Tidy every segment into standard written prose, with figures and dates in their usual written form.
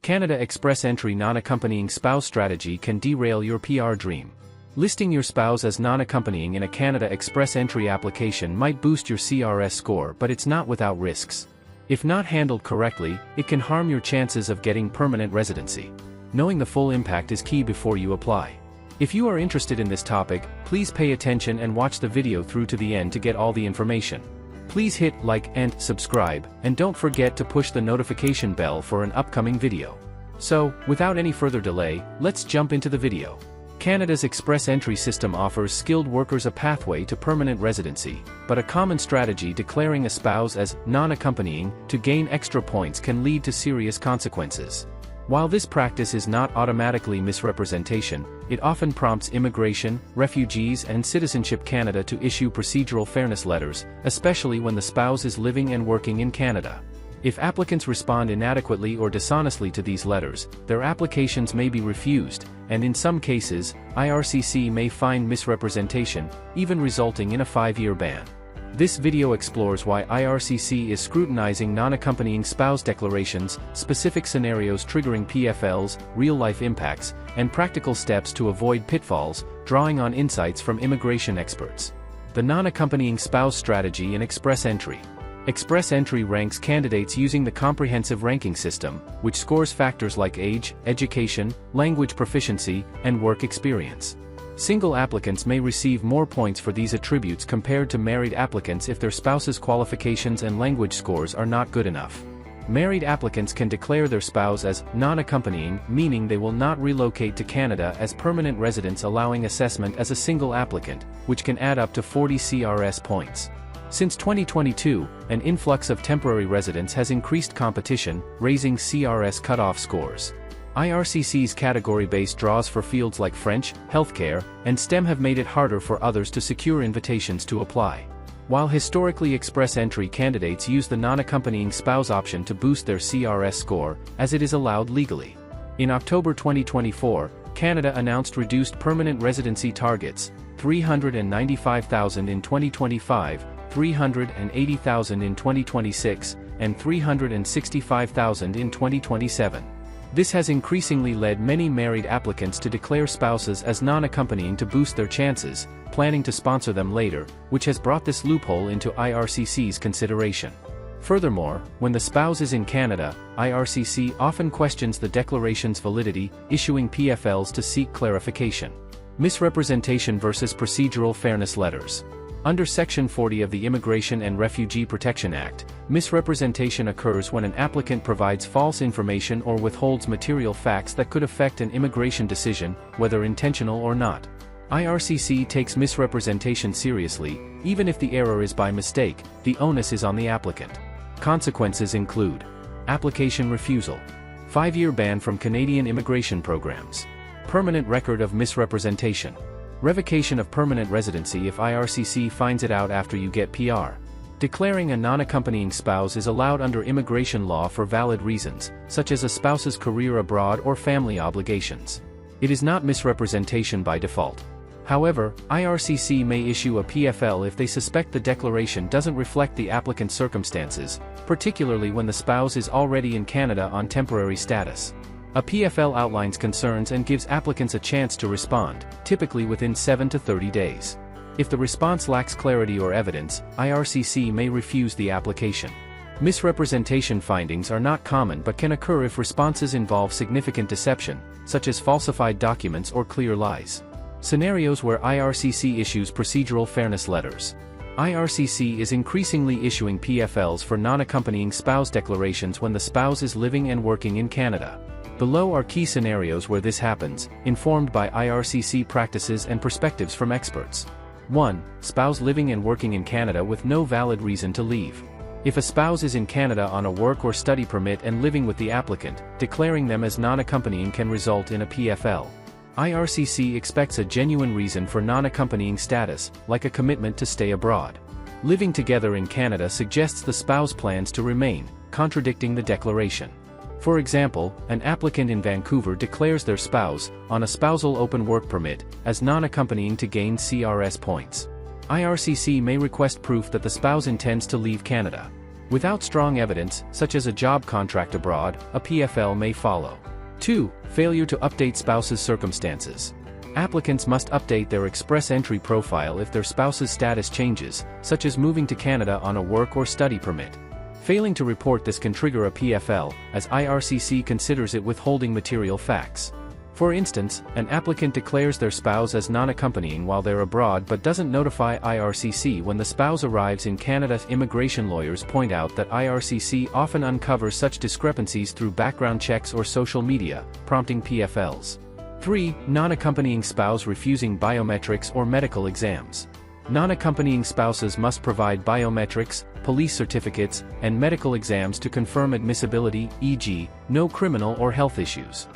Canada Express Entry non-accompanying spouse strategy can derail your PR dream. Listing your spouse as non-accompanying in a Canada Express Entry application might boost your CRS score, but it's not without risks. If not handled correctly, it can harm your chances of getting permanent residency. Knowing the full impact is key before you apply. If you are interested in this topic, please pay attention and watch the video through to the end to get all the information. Please hit like and subscribe, and don't forget to push the notification bell for an upcoming video. So, without any further delay, let's jump into the video. Canada's Express Entry system offers skilled workers a pathway to permanent residency, but a common strategy declaring a spouse as non-accompanying to gain extra points can lead to serious consequences. While this practice is not automatically misrepresentation, it often prompts Immigration, Refugees and Citizenship Canada to issue procedural fairness letters, especially when the spouse is living and working in Canada. If applicants respond inadequately or dishonestly to these letters, their applications may be refused, and in some cases, IRCC may find misrepresentation, even resulting in a 5-year ban. This video explores why IRCC is scrutinizing non-accompanying spouse declarations, specific scenarios triggering PFLs, real-life impacts, and practical steps to avoid pitfalls, drawing on insights from immigration experts. The non-accompanying spouse strategy in Express Entry. Express Entry ranks candidates using the comprehensive ranking system, which scores factors like age, education, language proficiency, and work experience. Single applicants may receive more points for these attributes compared to married applicants if their spouse's qualifications and language scores are not good enough. Married applicants can declare their spouse as non-accompanying, meaning they will not relocate to Canada as permanent residents, allowing assessment as a single applicant, which can add up to 40 CRS points. Since 2022, an influx of temporary residents has increased competition, raising CRS cutoff scores. IRCC's category-based draws for fields like French, healthcare, and STEM have made it harder for others to secure invitations to apply. While historically Express Entry candidates use the non-accompanying spouse option to boost their CRS score, as it is allowed legally. In October 2024, Canada announced reduced permanent residency targets, 395,000 in 2025, 380,000 in 2026, and 365,000 in 2027. This has increasingly led many married applicants to declare spouses as non-accompanying to boost their chances, planning to sponsor them later, which has brought this loophole into IRCC's consideration. Furthermore, when the spouse is in Canada, IRCC often questions the declaration's validity, issuing PFLs to seek clarification. Misrepresentation versus procedural fairness letters. Under Section 40 of the Immigration and Refugee Protection Act, misrepresentation occurs when an applicant provides false information or withholds material facts that could affect an immigration decision, whether intentional or not. IRCC takes misrepresentation seriously, even if the error is by mistake. The onus is on the applicant. Consequences include application refusal, 5-year ban from Canadian immigration programs, permanent record of misrepresentation, revocation of permanent residency if IRCC finds it out after you get PR. Declaring a non-accompanying spouse is allowed under immigration law for valid reasons, such as a spouse's career abroad or family obligations. It is not misrepresentation by default. However, IRCC may issue a PFL if they suspect the declaration doesn't reflect the applicant's circumstances, particularly when the spouse is already in Canada on temporary status. A PFL outlines concerns and gives applicants a chance to respond, typically within 7 to 30 days. If the response lacks clarity or evidence, IRCC may refuse the application. Misrepresentation findings are not common but can occur if responses involve significant deception, such as falsified documents or clear lies. Scenarios where IRCC issues procedural fairness letters. IRCC is increasingly issuing PFLs for non-accompanying spouse declarations when the spouse is living and working in Canada. Below are key scenarios where this happens, informed by IRCC practices and perspectives from experts. 1. Spouse living and working in Canada with no valid reason to leave. If a spouse is in Canada on a work or study permit and living with the applicant, declaring them as non-accompanying can result in a PFL. IRCC expects a genuine reason for non-accompanying status, like a commitment to stay abroad. Living together in Canada suggests the spouse plans to remain, contradicting the declaration. For example, an applicant in Vancouver declares their spouse, on a spousal open work permit, as non-accompanying to gain CRS points. IRCC may request proof that the spouse intends to leave Canada. Without strong evidence, such as a job contract abroad, a PFL may follow. 2. Failure to update spouse's circumstances. Applicants must update their express entry profile if their spouse's status changes, such as moving to Canada on a work or study permit. Failing to report this can trigger a PFL, as IRCC considers it withholding material facts. For instance, an applicant declares their spouse as non-accompanying while they're abroad but doesn't notify IRCC when the spouse arrives in Canada. Immigration lawyers point out that IRCC often uncovers such discrepancies through background checks or social media, prompting PFLs. 3. Non-accompanying spouse refusing biometrics or medical exams. Non-accompanying spouses must provide biometrics, police certificates, and medical exams to confirm admissibility, e.g., no criminal or health issues.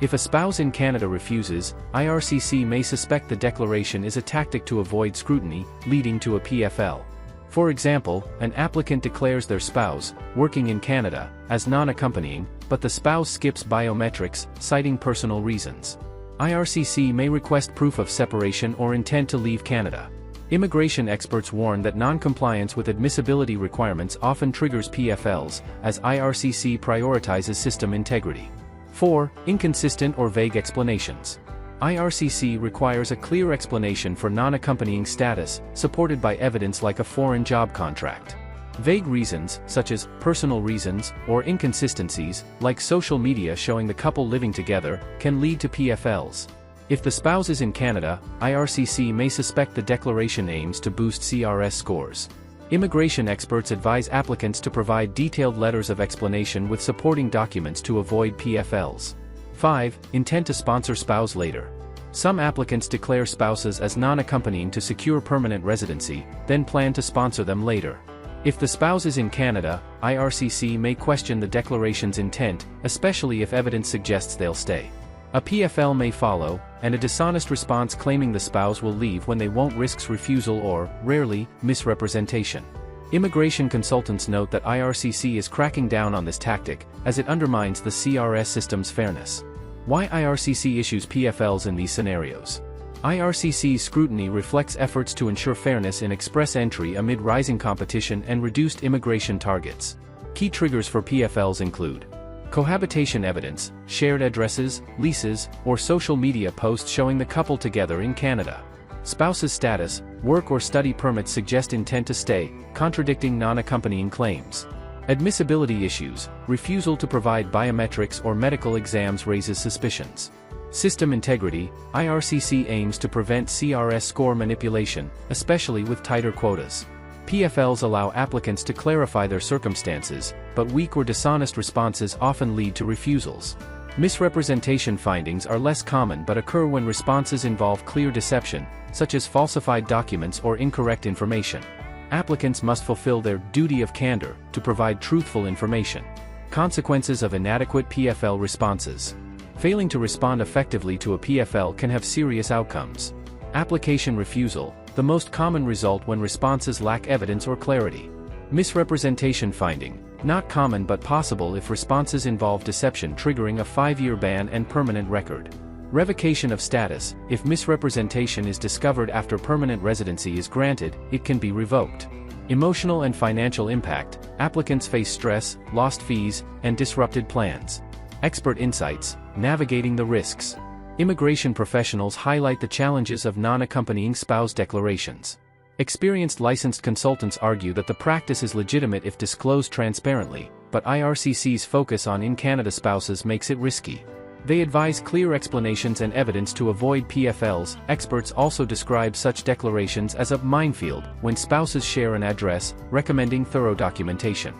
If a spouse in Canada refuses, IRCC may suspect the declaration is a tactic to avoid scrutiny, leading to a PFL. For example, an applicant declares their spouse, working in Canada, as non-accompanying, but the spouse skips biometrics, citing personal reasons. IRCC may request proof of separation or intent to leave Canada. Immigration experts warn that non-compliance with admissibility requirements often triggers PFLs, as IRCC prioritizes system integrity. 4. Inconsistent or vague explanations. IRCC requires a clear explanation for non-accompanying status, supported by evidence like a foreign job contract. Vague reasons, such as personal reasons, or inconsistencies, like social media showing the couple living together, can lead to PFLs. If the spouse is in Canada, IRCC may suspect the declaration aims to boost CRS scores. Immigration experts advise applicants to provide detailed letters of explanation with supporting documents to avoid PFLs. 5. Intent to sponsor spouse later. Some applicants declare spouses as non-accompanying to secure permanent residency, then plan to sponsor them later. If the spouse is in Canada, IRCC may question the declaration's intent, especially if evidence suggests they'll stay. A PFL may follow, and a dishonest response claiming the spouse will leave when they won't risks refusal or, rarely, misrepresentation. Immigration consultants note that IRCC is cracking down on this tactic, as it undermines the CRS system's fairness. Why IRCC issues PFLs in these scenarios? IRCC's scrutiny reflects efforts to ensure fairness in express entry amid rising competition and reduced immigration targets. Key triggers for PFLs include cohabitation evidence, shared addresses, leases, or social media posts showing the couple together in Canada. Spouse's status, work or study permits suggest intent to stay, contradicting non-accompanying claims. Admissibility issues, refusal to provide biometrics or medical exams raises suspicions. System integrity, IRCC aims to prevent CRS score manipulation, especially with tighter quotas. PFLs allow applicants to clarify their circumstances, but weak or dishonest responses often lead to refusals. Misrepresentation findings are less common but occur when responses involve clear deception, such as falsified documents or incorrect information. Applicants must fulfill their duty of candor to provide truthful information. Consequences of inadequate PFL responses. Failing to respond effectively to a PFL can have serious outcomes. Application refusal, the most common result when responses lack evidence or clarity. Misrepresentation finding, not common but possible if responses involve deception, triggering a 5-year ban and permanent record. Revocation of status, if misrepresentation is discovered after permanent residency is granted, it can be revoked. Emotional and financial impact, applicants face stress, lost fees, and disrupted plans. Expert insights, navigating the risks. Immigration professionals highlight the challenges of non-accompanying spouse declarations. Experienced licensed consultants argue that the practice is legitimate if disclosed transparently, but IRCC's focus on in-Canada spouses makes it risky. They advise clear explanations and evidence to avoid PFLs. Experts also describe such declarations as a minefield when spouses share an address, recommending thorough documentation.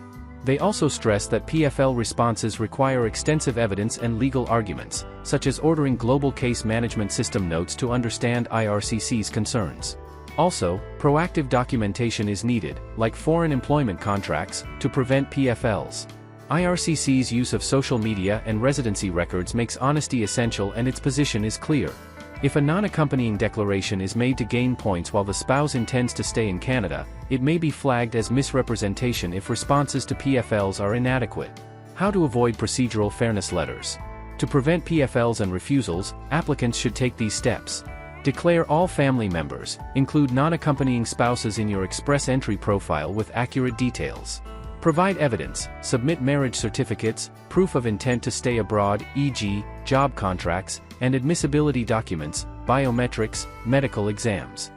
They also stress that PFL responses require extensive evidence and legal arguments, such as ordering global case management system notes to understand IRCC's concerns. Also, proactive documentation is needed, like foreign employment contracts, to prevent PFLs. IRCC's use of social media and residency records makes honesty essential, and its position is clear. If a non-accompanying declaration is made to gain points while the spouse intends to stay in Canada, it may be flagged as misrepresentation if responses to PFLs are inadequate. How to avoid procedural fairness letters. To prevent PFLs and refusals, applicants should take these steps. Declare all family members, include non-accompanying spouses in your express entry profile with accurate details. Provide evidence, submit marriage certificates, proof of intent to stay abroad, e.g., job contracts, and admissibility documents, biometrics, medical exams.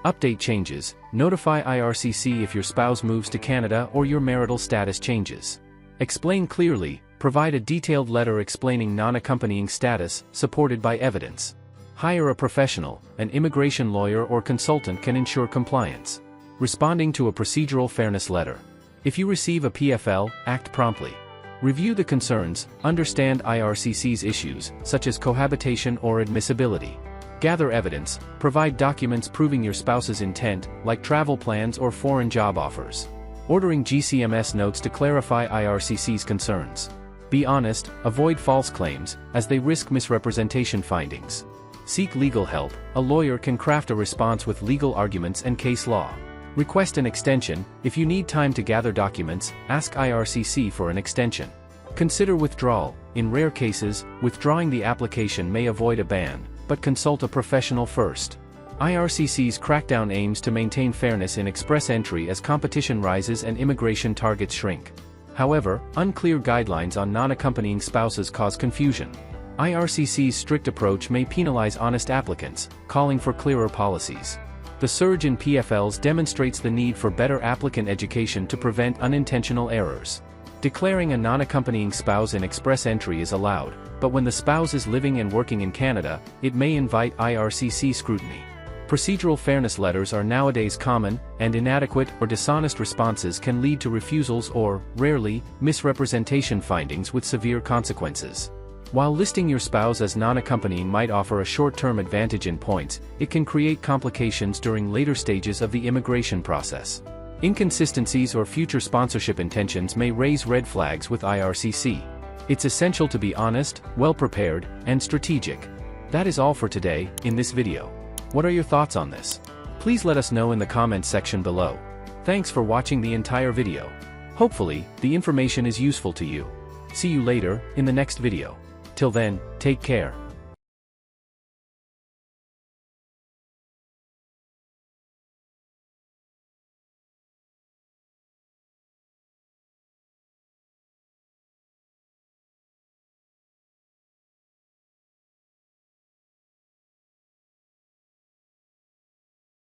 Update changes, notify IRCC if your spouse moves to Canada or your marital status changes. Explain clearly, provide a detailed letter explaining non-accompanying status, supported by evidence. Hire a professional, an immigration lawyer or consultant can ensure compliance. Responding to a procedural fairness letter. If you receive a PFL, act promptly. Review the concerns, understand IRCC's issues, such as cohabitation or admissibility. Gather evidence, provide documents proving your spouse's intent, like travel plans or foreign job offers. Ordering GCMS notes to clarify IRCC's concerns. Be honest, avoid false claims, as they risk misrepresentation findings. Seek legal help, a lawyer can craft a response with legal arguments and case law. Request an extension, if you need time to gather documents, ask IRCC for an extension. Consider withdrawal, in rare cases, withdrawing the application may avoid a ban, but consult a professional first. IRCC's crackdown aims to maintain fairness in express entry as competition rises and immigration targets shrink. However, unclear guidelines on non-accompanying spouses cause confusion. IRCC's strict approach may penalize honest applicants, calling for clearer policies. The surge in PFLs demonstrates the need for better applicant education to prevent unintentional errors. Declaring a non-accompanying spouse in express entry is allowed, but when the spouse is living and working in Canada, it may invite IRCC scrutiny. Procedural fairness letters are nowadays common, and inadequate or dishonest responses can lead to refusals or, rarely, misrepresentation findings with severe consequences. While listing your spouse as non-accompanying might offer a short-term advantage in points, it can create complications during later stages of the immigration process. Inconsistencies or future sponsorship intentions may raise red flags with IRCC. It's essential to be honest, well-prepared, and strategic. That is all for today, in this video. What are your thoughts on this? Please let us know in the comments section below. Thanks for watching the entire video. Hopefully, the information is useful to you. See you later, in the next video. Till then, take care.